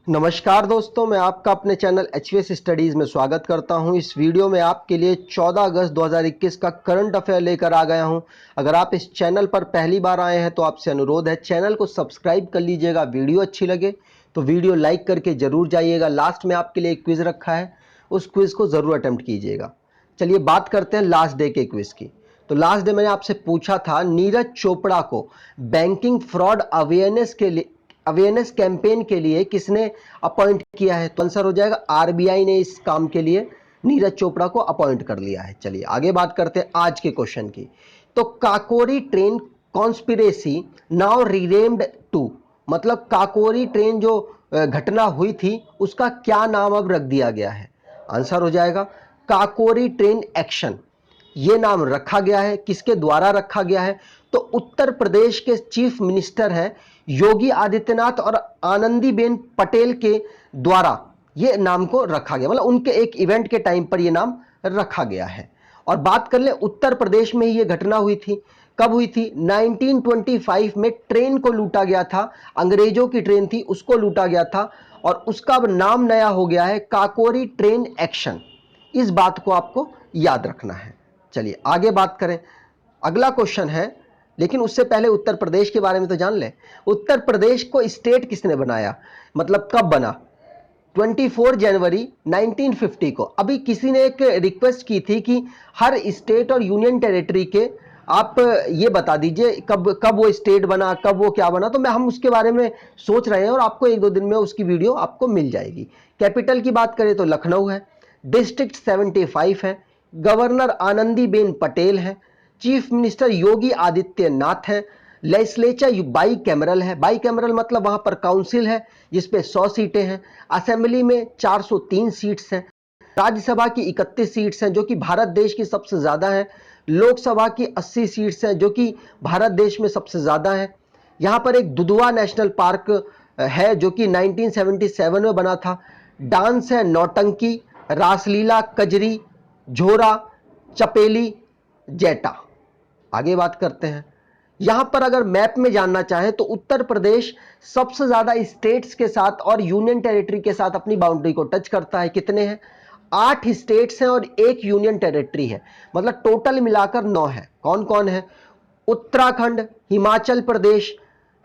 नमस्कार दोस्तों, मैं आपका अपने चैनल एचवीएस स्टडीज़ में स्वागत करता हूं। इस वीडियो में आपके लिए 14 अगस्त 2021 का करंट अफेयर लेकर आ गया हूं। अगर आप इस चैनल पर पहली बार आए हैं तो आपसे अनुरोध है, चैनल को सब्सक्राइब कर लीजिएगा। वीडियो अच्छी लगे तो वीडियो लाइक करके ज़रूर जाइएगा। लास्ट में आपके लिए एक क्विज़ रखा है, उस क्विज़ को ज़रूर अटैम्प्ट कीजिएगा। चलिए बात करते हैं लास्ट डे के क्विज़ की। तो लास्ट डे मैंने आपसे पूछा था, नीरज चोपड़ा को बैंकिंग फ्रॉड अवेयरनेस कैंपेन के लिए किसने अपॉइंट किया है? तो आंसर हो जाएगा आरबीआई ने इस काम के लिए नीरज चोपड़ा को अपॉइंट कर लिया है। चलिए आगे बात करते हैं आज के क्वेश्चन की। तो Kakori train conspiracy now renamed to, मतलब काकोरी ट्रेन जो घटना हुई थी उसका क्या नाम अब रख दिया गया है? आंसर हो जाएगा काकोरी ट्रेन एक्शन, ये नाम रखा गया है। किसके द्वारा रखा गया है? तो उत्तर प्रदेश के चीफ मिनिस्टर हैं योगी आदित्यनाथ और आनंदीबेन पटेल के द्वारा ये नाम को रखा गया, मतलब उनके एक इवेंट के टाइम पर ये नाम रखा गया है। और बात कर ले उत्तर प्रदेश में ही ये घटना हुई थी। कब हुई थी? 1925 में ट्रेन को लूटा गया था, अंग्रेजों की ट्रेन थी, उसको लूटा गया था और उसका अब नाम नया हो गया है काकोरी ट्रेन एक्शन। इस बात को आपको याद रखना है। चलिए आगे बात करें। अगला क्वेश्चन है, लेकिन उससे पहले उत्तर प्रदेश के बारे में तो जान लें। उत्तर प्रदेश को स्टेट किसने बनाया, मतलब कब बना? 24 जनवरी 1950 को। अभी किसी ने एक रिक्वेस्ट की थी कि हर स्टेट और यूनियन टेरिटरी के आप ये बता दीजिए कब कब वो स्टेट बना, कब वो क्या बना। तो हम उसके बारे में सोच रहे हैं और आपको एक दो दिन में उसकी वीडियो आपको मिल जाएगी। कैपिटल की बात करें तो लखनऊ है, डिस्ट्रिक्ट 75 है, गवर्नर आनंदीबेन पटेल है, चीफ मिनिस्टर योगी आदित्यनाथ है, लेजिस्लेचर बाई कैमरल है। बाई कैमरल मतलब वहां पर काउंसिल है जिसपे 100 सीटें हैं, असेंबली में 403 सीट्स हैं, राज्यसभा की 31 सीट्स हैं जो कि भारत देश की सबसे ज्यादा है, लोकसभा की 80 सीट्स हैं जो कि भारत देश में सबसे ज्यादा है। यहां पर एक दुधवा नेशनल पार्क है जो कि 1977 में बना था। डांस है नौटंकी, रासलीला, कजरी, झोरा, चपेली, जैटा। आगे बात करते हैं। यहां पर अगर मैप में जानना चाहें तो उत्तर प्रदेश सबसे ज्यादा स्टेट्स के साथ और यूनियन टेरिटरी के साथ अपनी बाउंड्री को टच करता है। कितने हैं? 8 स्टेट्स हैं और एक यूनियन टेरिटरी है, मतलब टोटल मिलाकर 9 है। कौन कौन है? उत्तराखंड, हिमाचल प्रदेश,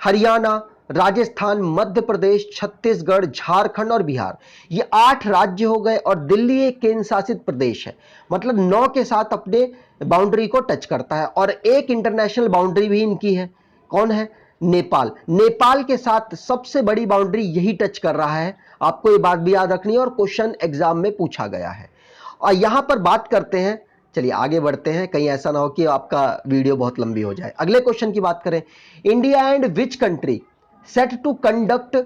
हरियाणा, राजस्थान, मध्य प्रदेश, छत्तीसगढ़, झारखंड और बिहार। ये 8 राज्य हो गए और दिल्ली एक केंद्र शासित प्रदेश है, मतलब 9 के साथ अपने बाउंड्री को टच करता है। और एक इंटरनेशनल बाउंड्री भी इनकी है। कौन है? नेपाल। नेपाल के साथ सबसे बड़ी बाउंड्री यही टच कर रहा है। आपको ये बात भी याद रखनी है और क्वेश्चन एग्जाम में पूछा गया है। और यहां पर बात करते हैं, चलिए आगे बढ़ते हैं, कहीं ऐसा ना हो कि आपका वीडियो बहुत लंबी हो जाए। अगले क्वेश्चन की बात करें। India and which country set to conduct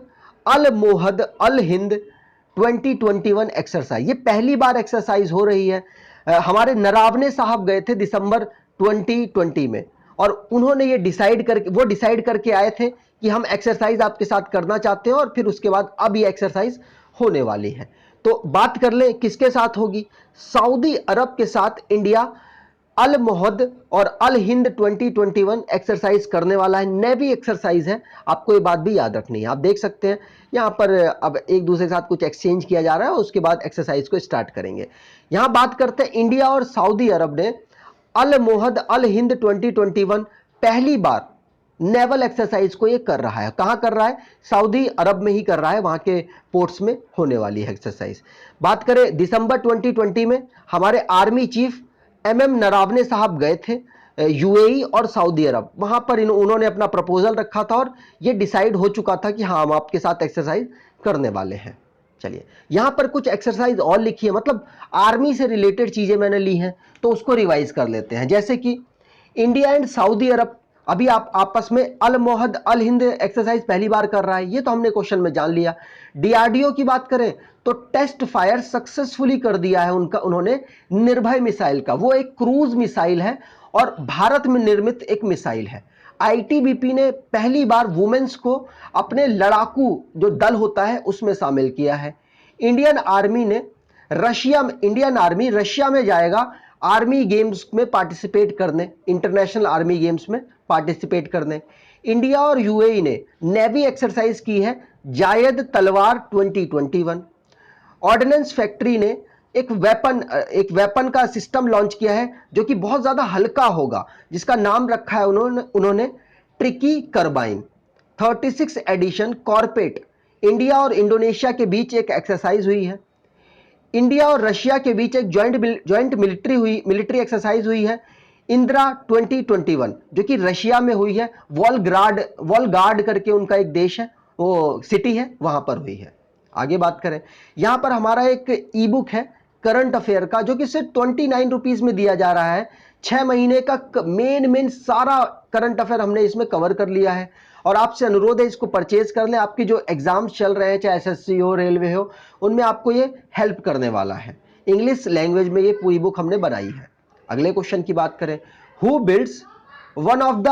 Al Mohed Al Hind 2021 exercise? ये पहली बार एक्सरसाइज हो रही है। हमारे नरावने साहब गए थे दिसंबर 2020 में और उन्होंने ये डिसाइड करके आए थे कि हम एक्सरसाइज आपके साथ करना चाहते हैं और फिर उसके बाद अब ये एक्सरसाइज होने वाली है। तो बात कर ले किसके साथ होगी? सऊदी अरब के साथ इंडिया अल मोहद और अल हिंद 2021 एक्सरसाइज करने वाला है। नेवी एक्सरसाइज है, आपको ये बात भी याद रखनी है। आप देख सकते हैं यहां पर अब एक दूसरे के साथ कुछ एक्सचेंज किया जा रहा है, उसके बाद एक्सरसाइज को स्टार्ट करेंगे। यहां बात करते हैं इंडिया और सऊदी अरब ने अल मोहद अल हिंद 2021 पहली बार नेवल एक्सरसाइज को ये कर रहा है। कहां कर रहा है? सऊदी अरब में ही कर रहा है, वहां के पोर्ट्स में होने वाली है एक्सरसाइज। बात करें दिसंबर 2020 में हमारे आर्मी चीफ एमएम नरावने साहब गए थे यूएई और सऊदी अरब। वहां पर उन्होंने अपना प्रपोजल रखा था और ये डिसाइड हो चुका था कि हाँ हम आपके साथ एक्सरसाइज करने वाले हैं। चलिए यहां पर कुछ एक्सरसाइज और लिखी है, मतलब आर्मी से रिलेटेड चीजें मैंने ली हैं तो उसको रिवाइज कर लेते हैं। जैसे कि इंडिया एंड सऊदी अरब अभी आप आपस में अल मोहद अल हिंद एक्सरसाइज पहली बार कर रहा है, ये तो हमने क्वेश्चन में जान लिया। डीआरडीओ की बात करें तो टेस्ट फायर सक्सेसफुली कर दिया है उन्होंने निर्भय मिसाइल का। वो एक क्रूज मिसाइल है और भारत में निर्मित एक मिसाइल है। आईटीबीपी ने पहली बार वुमेन्स को अपने लड़ाकू जो दल होता है उसमें शामिल किया है। इंडियन आर्मी रशिया में जाएगा आर्मी गेम्स में पार्टिसिपेट करने, इंटरनेशनल आर्मी गेम्स में पार्टिसिपेट करने। इंडिया और यूएई ने नेवी एक्सरसाइज की है जायद तलवार 2021। ऑर्डिनेंस फैक्ट्री ने एक वेपन का सिस्टम लॉन्च किया है जो कि बहुत ज्यादा हल्का होगा, जिसका नाम रखा है उन्होंने ट्रिकी कार्बाइन। 36 एडिशन कॉर्पेट। इंडिया और इंडोनेशिया के बीच एक एक्सरसाइज हुई है। इंडिया और रशिया के बीच एक ज्वाइंट मिलिट्री एक्सरसाइज हुई है, इंदिरा 2021, जो कि रशिया में हुई है। वॉलगार्ड करके उनका एक देश है, वो सिटी है, वहां पर हुई है। आगे बात करें, यहां पर हमारा एक ई बुक है करंट अफेयर का, जो कि सिर्फ 29 रुपीज में दिया जा रहा है। 6 महीने का मेन सारा करंट अफेयर हमने इसमें कवर कर लिया है, और आपसे अनुरोध है इसको परचेज कर लें। आपकी जो एग्जाम्स चल रहे हैं, चाहे एसएससी हो, रेलवे हो, उनमें आपको ये हेल्प करने वाला है। इंग्लिश लैंग्वेज में ये पूरी बुक हमने बनाई है। अगले क्वेश्चन की बात करें, who builds one of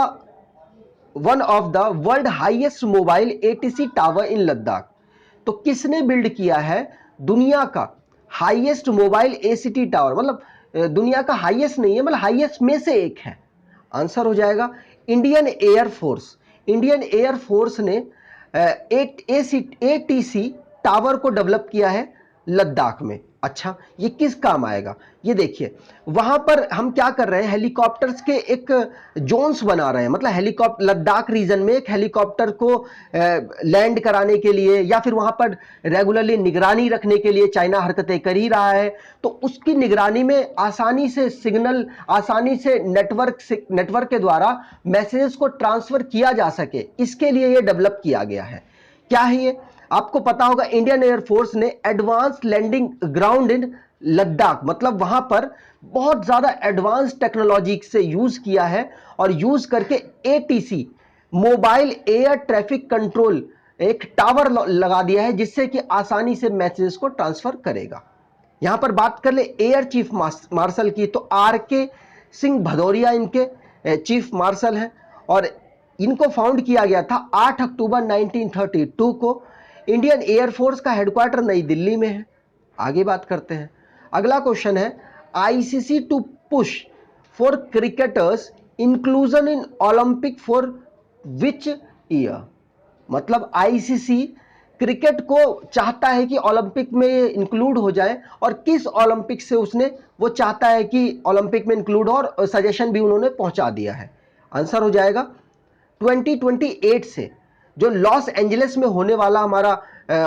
the world highest mobile ATC tower in Ladakh? तो किसने बिल्ड किया है दुनिया का हाईएस्ट मोबाइल एसीटी टावर? मतलब दुनिया का हाईएस्ट नहीं है, मतलब हाईएस्ट में से एक है। आंसर हो जाएगा इंडियन एयरफोर्स। इंडियन एयरफोर्स ने एटीसी टावर को डेवलप किया है लद्दाख में। अच्छा, ये किस काम आएगा? ये देखिए, वहां पर हम क्या कर रहे हैं, हेलीकॉप्टर्स के एक जोन्स बना रहे हैं। मतलब हेलीकॉप्टर लद्दाख रीजन में एक हेलीकॉप्टर को लैंड कराने के लिए, या फिर वहां पर रेगुलरली निगरानी रखने के लिए चाइना हरकतें कर ही रहा है, तो उसकी निगरानी में आसानी से सिग्नल, आसानी से नेटवर्क के द्वारा मैसेजेस को ट्रांसफर किया जा सके, इसके लिए यह डेवलप किया गया है। क्या है ये? आपको पता होगा, इंडियन एयरफोर्स ने advance landing ground in Ladakh, मतलब वहां पर बहुत ज्यादा एडवांस टेक्नोलॉजी से यूज किया है, और यूज करके ATC mobile air traffic control एक टावर लगा दिया है, जिससे कि आसानी से मैसेजेस को ट्रांसफर करेगा। यहां पर बात कर ले एयर चीफ मार्शल की, तो आर.के. सिंह भदौरिया इनके चीफ मार्शल हैं, और इनको फाउंड किया गया था 8 अक्टूबर 1932 को। इंडियन एयरफोर्स का हेडक्वार्टर नई दिल्ली में है। आगे बात करते हैं, अगला क्वेश्चन है, ICC to push for cricketers inclusion in Olympic for which year? मतलब आईसीसी क्रिकेट को चाहता है कि ओलंपिक में इंक्लूड हो जाए, और किस ओलंपिक से उसने वो चाहता है कि ओलंपिक में इंक्लूड हो, और सजेशन भी उन्होंने पहुंचा दिया है। आंसर हो जाएगा 2028 से, जो लॉस एंजलिस में होने वाला हमारा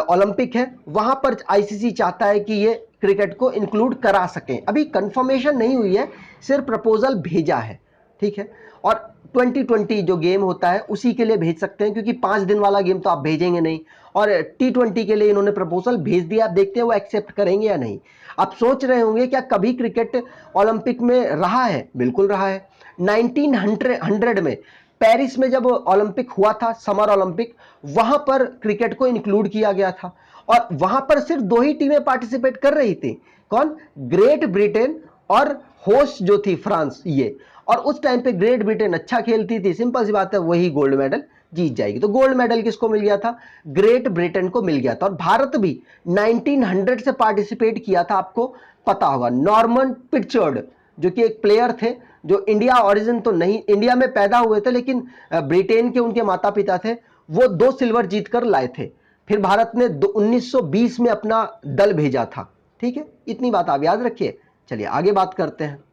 ओलंपिक है, वहां पर आईसीसी चाहता है कि ये क्रिकेट को इंक्लूड करा सकें। अभी कंफर्मेशन नहीं हुई है, सिर्फ प्रपोजल भेजा है, ठीक है। और 2020 जो गेम होता है उसी के लिए भेज सकते हैं, क्योंकि 5 दिन वाला गेम तो आप भेजेंगे नहीं, और T20 के लिए इन्होंने प्रपोजल भेज दिया। आप देखते हैं वो एक्सेप्ट करेंगे या नहीं। आप सोच रहे होंगे क्या कभी क्रिकेट ओलंपिक में रहा है? बिल्कुल रहा है। 1900 में पेरिस में जब ओलंपिक हुआ था, समर ओलंपिक, वहां पर क्रिकेट को इंक्लूड किया गया था, और वहां पर सिर्फ 2 ही टीमें पार्टिसिपेट कर रही थी। कौन? ग्रेट ब्रिटेन और होस्ट जो थी फ्रांस, ये। और उस टाइम पे ग्रेट ब्रिटेन अच्छा खेलती थी, सिंपल सी बात है, वही गोल्ड मेडल जीत जाएगी। तो गोल्ड मेडल किसको मिल गया था? ग्रेट ब्रिटेन को मिल गया था। और भारत भी 1900 से पार्टिसिपेट किया था, आपको पता होगा। नॉर्मन पिटचर्ड, जो कि एक प्लेयर थे, जो इंडिया ओरिजिन तो नहीं, इंडिया में पैदा हुए थे, लेकिन ब्रिटेन के उनके माता पिता थे, वो 2 सिल्वर जीतकर लाए थे। फिर भारत ने 1920 में अपना दल भेजा था, ठीक है। इतनी बात आप याद रखिए। चलिए आगे बात करते हैं,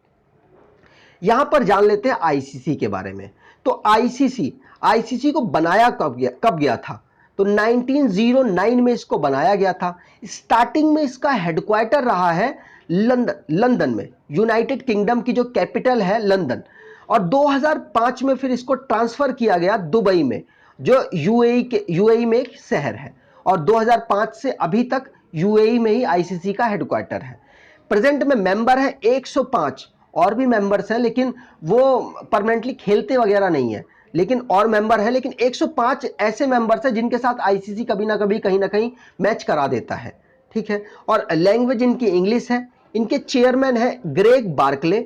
यहां पर जान लेते हैं आईसीसी के बारे में। तो आईसीसी को बनाया कब गया था? तो 1909 में इसको बनाया गया था। स्टार्टिंग में इसका हेडक्वार्टर रहा है लंदन में, यूनाइटेड किंगडम की जो कैपिटल है लंदन। और 2005 में फिर इसको ट्रांसफर किया गया दुबई में, जो यूएई में एक शहर है। और 2005 से अभी तक यूएई में ही आईसीसी का हेडक्वार्टर है। प्रेजेंट में मेंबर है 105, और भी मेंबर्स हैं, लेकिन वो परमानेंटली खेलते वगैरह नहीं है, लेकिन और मेंबर है। लेकिन 105 ऐसे मेंबर्स हैं जिनके साथ आईसीसी कभी ना कहीं मैच करा देता है, ठीक है। और लैंग्वेज इनकी इंग्लिश है। इनके चेयरमैन है ग्रेग बार्कले,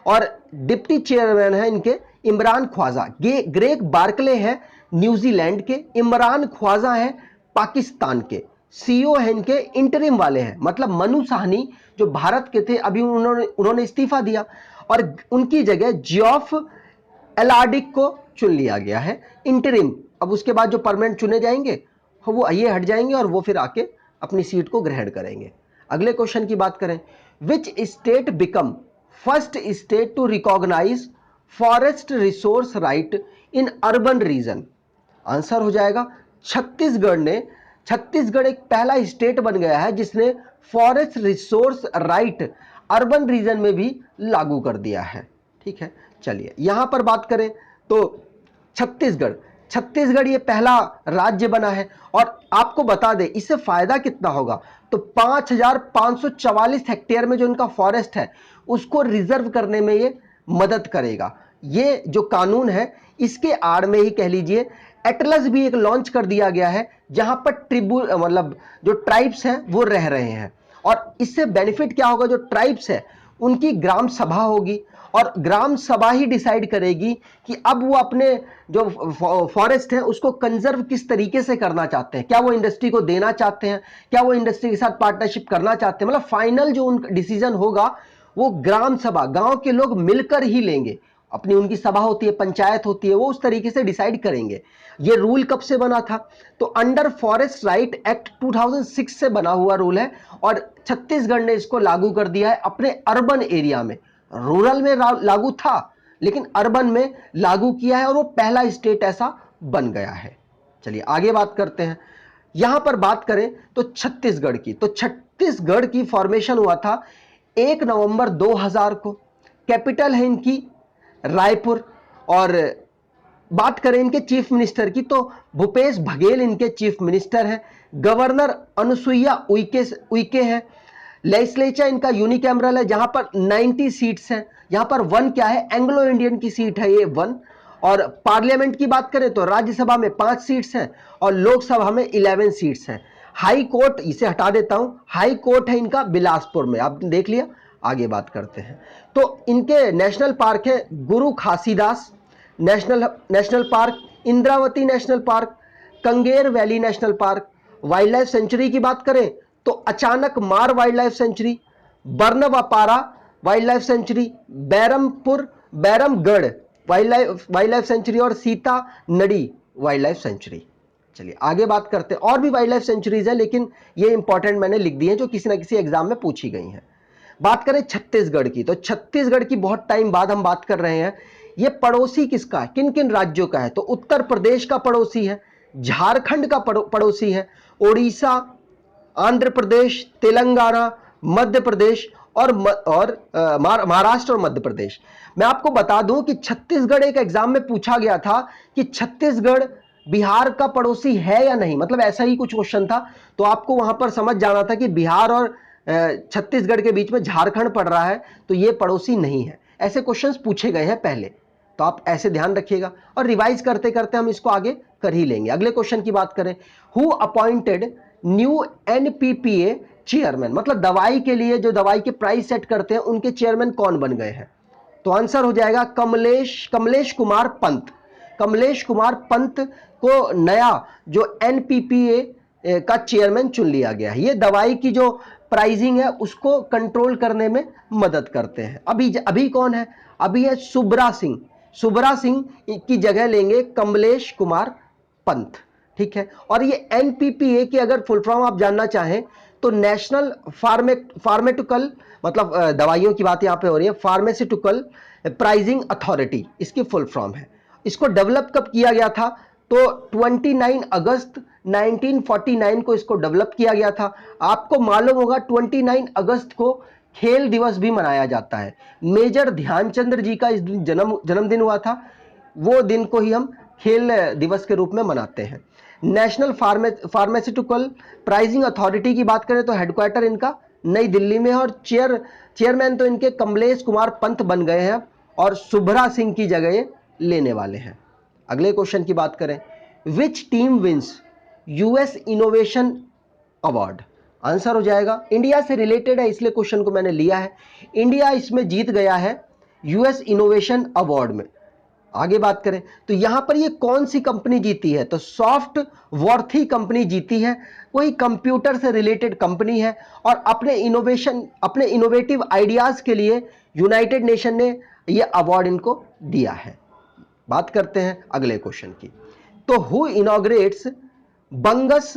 और डिप्टी चेयरमैन है इनके इमरान ख्वाजा। ग्रेग बार्कले है न्यूजीलैंड के, इमरान ख्वाजा है पाकिस्तान के। सीईओ है इनके इंटरिम वाले हैं, मतलब मनु साहनी जो भारत के थे, अभी उन्होंने इस्तीफा दिया, और उनकी जगह जियोफ एलार्डिक को चुन लिया गया है इंटरिम। अब उसके बाद जो परमानेंट चुने जाएंगे वो ये हट जाएंगे और वो फिर आके अपनी सीट को ग्रहण करेंगे। अगले क्वेश्चन की बात करें, which state become first state to recognise forest resource right in urban region? Answer हो जाएगा छत्तीसगढ़ ने। छत्तीसगढ़ एक पहला स्टेट बन गया है जिसने forest resource right urban region में भी लागू कर दिया है। ठीक है, चलिए यहां पर बात करें तो छत्तीसगढ़ छत्तीसगढ़ ये पहला राज्य बना है। और आपको बता दें इससे फायदा कितना होगा, तो 5544 हेक्टेयर में जो इनका फॉरेस्ट है उसको रिजर्व करने में ये मदद करेगा। ये जो कानून है इसके आड़ में ही कह लीजिए एटलस भी एक लॉन्च कर दिया गया है जहां पर मतलब जो ट्राइब्स हैं वो रह रहे हैं। और इससे बेनिफिट क्या होगा, जो ट्राइब्स है उनकी ग्राम सभा होगी और ग्राम सभा ही डिसाइड करेगी कि अब वो अपने जो फॉरेस्ट है उसको कंजर्व किस तरीके से करना चाहते हैं। क्या वो इंडस्ट्री को देना चाहते हैं, क्या वो इंडस्ट्री के साथ पार्टनरशिप करना चाहते हैं। मतलब फाइनल जो उनका डिसीजन होगा वो ग्राम सभा, गांव के लोग मिलकर ही लेंगे। अपनी उनकी सभा होती है, पंचायत होती है, वो उस तरीके से डिसाइड करेंगे। ये रूल कब से बना था, तो अंडर फॉरेस्ट राइट एक्ट 2006 से बना हुआ रूल है और छत्तीसगढ़ ने इसको लागू कर दिया है अपने अर्बन एरिया में। रूरल में लागू था लेकिन अर्बन में लागू किया है और वो पहला स्टेट ऐसा बन गया है। चलिए आगे बात करते हैं। यहां पर बात करें तो छत्तीसगढ़ की, तो छत्तीसगढ़ की फॉर्मेशन हुआ था 1 नवंबर 2000 को। कैपिटल है इनकी रायपुर। और बात करें इनके चीफ मिनिस्टर की तो भूपेश बघेल इनके चीफ मिनिस्टर हैं। गवर्नर अनुसुईया उइके हैं। लेजिस्लेचर इनका यूनिकैमरल है जहां पर 90 सीट्स हैं। यहां पर 1 क्या है, एंग्लो इंडियन की सीट है ये 1। और पार्लियामेंट की बात करें तो राज्यसभा में 5 सीट्स हैं और लोकसभा में 11 सीट्स हैं। हाई कोर्ट, इसे हटा देता हूं, हाई कोर्ट है इनका बिलासपुर में, आपने देख लिया। आगे बात करते हैं तो इनके नेशनल पार्क है Guru Ghasidas national park, Indravati national park, Kanger valley national park. Wildlife sanctuary की बात करें तो Achanakmar wildlife sanctuary, Barnawapara wildlife sanctuary, Bhairamgarh wildlife sanctuary और Sitanadi wildlife sanctuary. चलिए आगे बात करते हैं। और भी वाइल्ड लाइफ सेंचुरीज है लेकिन ये इंपॉर्टेंट मैंने लिख दी है जो किसी ना किसी एग्जाम में पूछी गई हैं। बात करें छत्तीसगढ़ की तो छत्तीसगढ़ की बहुत टाइम बाद हम बात कर रहे हैं। ये पड़ोसी किसका है, किन किन राज्यों का है, तो उत्तर प्रदेश का पड़ोसी है, झारखंड का पड़ोसी है, ओडिशा, आंध्र प्रदेश, तेलंगाना, मध्य प्रदेश और महाराष्ट्र और मध्य प्रदेश। मैं आपको बता दूं कि छत्तीसगढ़ एक एग्जाम में पूछा गया था कि छत्तीसगढ़ बिहार का पड़ोसी है या नहीं, मतलब ऐसा ही कुछ क्वेश्चन था। तो आपको वहां पर समझ जाना था कि बिहार और छत्तीसगढ़ के बीच में झारखंड पड़ रहा है तो ये पड़ोसी नहीं है। ऐसे क्वेश्चंस पूछे गए हैं पहले, तो आप ऐसे ध्यान रखिएगा और रिवाइज करते करते हम इसको आगे कर ही लेंगे। अगले क्वेश्चन की बात करें, who appointed new NPPA chairman, मतलब दवाई के लिए जो दवाई के प्राइस सेट करते हैं उनके चेयरमैन कौन बन गए हैं, तो आंसर हो जाएगा कमलेश कुमार पंत। कमलेश कुमार पंत को नया जो एनपीपीए का चेयरमैन चुन लिया गया है। ये दवाई की जो प्राइसिंग है उसको कंट्रोल करने में मदद करते हैं। अभी कौन है, अभी है सुब्रा सिंह। सुब्रा सिंह की जगह लेंगे कमलेश कुमार पंत। ठीक है, और ये एनपीपीए की अगर फुल फॉर्म आप जानना चाहें तो नेशनल फार्मेटिकल, मतलब दवाइयों की बात यहां पे हो रही है, फार्मास्यूटिकल प्राइसिंग अथॉरिटी इसकी फुल फॉर्म है। इसको डेवलप कब किया गया था, तो 29 अगस्त 1949 को इसको डेवलप किया गया था। आपको मालूम होगा 29 अगस्त को खेल दिवस भी मनाया जाता है। मेजर ध्यानचंद्र जी का इस दिन जन्मदिन हुआ था, वो दिन को ही हम खेल दिवस के रूप में मनाते हैं। नेशनल फार्मास्यूटिकल प्राइसिंग अथॉरिटी की बात करें तो हेडक्वार्टर इनका नई दिल्ली में है और चेयरमैन तो इनके कमलेश कुमार पंत बन गए हैं और सुब्रा सिंह की जगह लेने वाले हैं। अगले क्वेश्चन की बात करें, which team wins US innovation award, answer हो जाएगा, इंडिया से रिलेटेड है इसलिए क्वेश्चन को मैंने लिया है, इंडिया इसमें जीत गया है यूएस इनोवेशन अवार्ड में। आगे बात करें तो यहां पर ये कौन सी कंपनी जीती है, तो सॉफ्ट वॉर्थी कंपनी जीती है। कोई कंप्यूटर से रिलेटेड कंपनी है और अपने इनोवेटिव आइडियाज के लिए यूनाइटेड नेशन ने यह अवार्ड इनको दिया है। बात करते हैं अगले क्वेश्चन की, तो हु इनॉग्रेट्स बंगस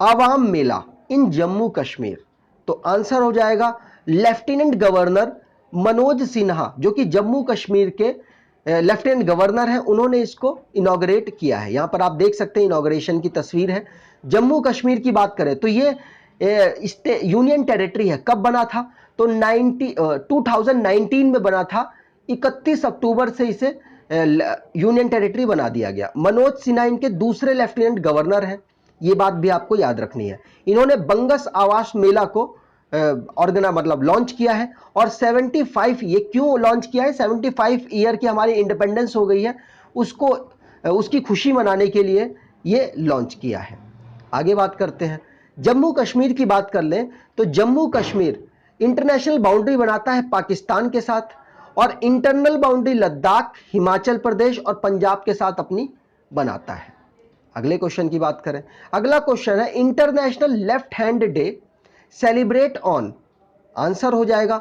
आवाम मेला इन जम्मू कश्मीर। तो आंसर हो जाएगा लेफ्टिनेंट गवर्नर मनोज सिन्हा, जो कि जम्मू कश्मीर के लेफ्टिनेंट गवर्नर हैं, उन्होंने इसको इनॉग्रेट किया है। यहां पर आप देख सकते हैं इनॉग्रेशन की तस्वीर है। जम्मू कश्मीर की बात करें तो ये यूनियन टेरिटरी है। कब बना था? तो 2019 में बना था। 31 अक्टूबर से इसे यूनियन टेरिटरी बना दिया गया। मनोज सिन्हा इनके दूसरे लेफ्टिनेंट गवर्नर हैं, ये बात भी आपको याद रखनी है। इन्होंने बंगस आवास मेला को मतलब लॉन्च किया है। और 75, ये क्यों लॉन्च किया है? 75 ईयर की हमारी इंडिपेंडेंस हो गई है, उसको उसकी खुशी मनाने के लिए ये लॉन्च किया है। आगे बात करते हैं, जम्मू कश्मीर की बात कर लें तो जम्मू कश्मीर इंटरनेशनल बाउंड्री बनाता है पाकिस्तान के साथ, और इंटरनल बाउंड्री लद्दाख, हिमाचल प्रदेश और पंजाब के साथ अपनी बनाता है। अगले क्वेश्चन की बात करें, अगला क्वेश्चन है international left hand day celebrate on. Answer हो जाएगा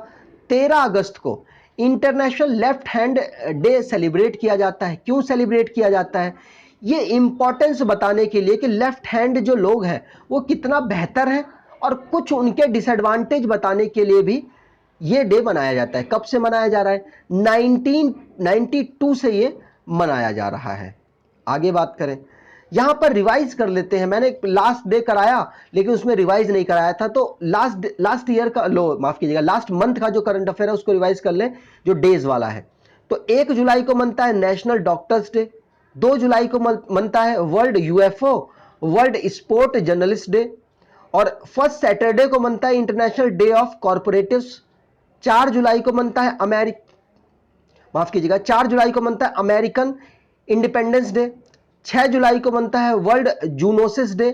13 अगस्त को international left hand day celebrate किया जाता है। क्यों सेलिब्रेट किया जाता है? ये इंपॉर्टेंस बताने के लिए कि लेफ्ट हैंड जो लोग हैं वो कितना बेहतर है, और कुछ उनके डिसएडवांटेज बताने के लिए भी ये डे मनाया जाता है। कब से मनाया जा रहा है? 1992 से ये मनाया जा रहा है। आगे बात करें, यहां पर रिवाइज कर लेते हैं। मैंने लास्ट डे कराया लेकिन उसमें रिवाइज नहीं कराया था, तो लास्ट ईयर का माफ कीजिएगा, लास्ट मंथ का जो करंट अफेयर है उसको रिवाइज कर लें, जो डेज वाला है। तो 1 जुलाई को मनता है नेशनल डॉक्टर्स डे, 2 जुलाई को मनता है world UFO world sport journalist day, और फर्स्ट सैटरडे को मनता है इंटरनेशनल डे ऑफ कॉर्पोरेटिव्स। 4 जुलाई को मनता है 4 जुलाई को मनता है अमेरिकन इंडिपेंडेंस डे। 6 जुलाई को मनता है वर्ल्ड जूनोसिस डे।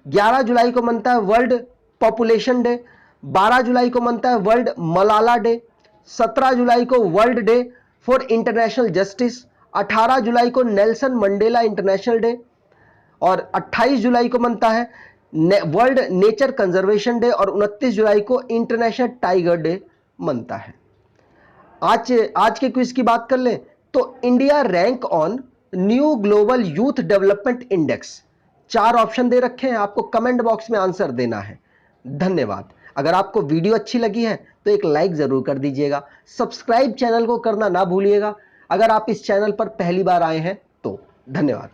11 जुलाई को मनता है वर्ल्ड पॉपुलेशन डे। 12 जुलाई को मनता है वर्ल्ड मलाला डे। 17 जुलाई को world day for international justice. 18 जुलाई को नेल्सन मंडेला इंटरनेशनल डे, और 28 जुलाई को मनता है वर्ल्ड नेचर कंजर्वेशन डे, और 29 जुलाई को इंटरनेशनल टाइगर डे मनता है। आज के क्विज की बात कर ले तो India rank on new global youth development index. 4 option दे रखे हैं, आपको कमेंट बॉक्स में आंसर देना है। धन्यवाद। अगर आपको वीडियो अच्छी लगी है तो एक लाइक जरूर कर दीजिएगा। सब्सक्राइब चैनल को करना ना भूलिएगा अगर आप इस चैनल पर पहली बार आए हैं तो। धन्यवाद।